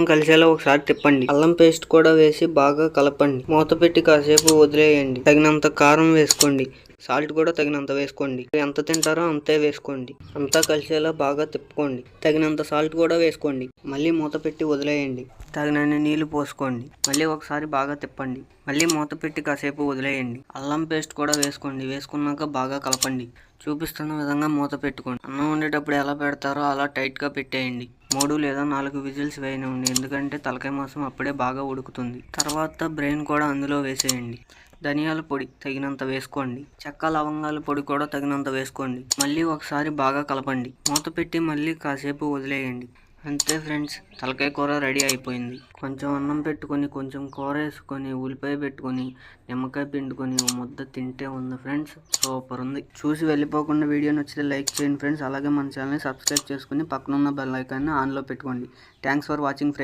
కలిసేలా ఒకసారి తిప్పండి. అల్లం పేస్ట్ కూడా వేసి బాగా కలపండి. మూత పెట్టి కాసేపు వదిలేయండి. తగినంత కారం వేసుకోండి. సాల్ట్ కూడా తగినంత వేసుకోండి. ఎంత తింటారో అంతే వేసుకోండి. అంతా కలిసేలా బాగా తిప్పుకోండి. తగినంత సాల్ట్ కూడా వేసుకోండి. మళ్ళీ మూత పెట్టి వదిలేయండి. తగినన్ని నీళ్లు పోసుకోండి. మళ్ళీ ఒకసారి బాగా తిప్పండి. మళ్ళీ మూత పెట్టి కాసేపు వదిలేయండి. అల్లం పేస్ట్ కూడా వేసుకోండి. వేసుకున్నాక బాగా కలపండి. చూపిస్తున్న విధంగా మూత పెట్టుకోండి. అన్నం వండేటప్పుడు ఎలా పెడతారో అలా టైట్గా పెట్టేయండి. 3 లేదా 4 విజిల్స్ వేయనివ్వండి. ఎందుకంటే తలకాయ మాంసం అప్పుడే బాగా ఉడుకుతుంది. తర్వాత బ్రెయిన్ కూడా అందులో వేసేయండి. ధనియాల పొడి తగినంత వేసుకోండి. చెక్క లవంగాల పొడి కూడా తగినంత వేసుకోండి. మళ్ళీ ఒకసారి బాగా కలపండి. మూత పెట్టి మళ్ళీ కాసేపు వదిలేయండి. అంతే ఫ్రెండ్స్, తలకాయ కూర రెడీ అయిపోయింది. కొంచెం అన్నం పెట్టుకొని, కొంచెం కూర వేసుకొని, ఉల్లిపాయ పెట్టుకొని, నిమ్మకాయ పిండుకొని ఓ ముద్ద తింటే ఉంది ఫ్రెండ్స్, సూపర్ ఉంది. చూసి వెళ్ళిపోకుండా వీడియో నచ్చితే లైక్ చేయండి ఫ్రెండ్స్. అలాగే మన ఛానల్ని సబ్స్క్రైబ్ చేసుకుని పక్కన ఉన్న బెల్ ఐకాన్ని ఆన్లో పెట్టుకోండి. Thanks for watching friends.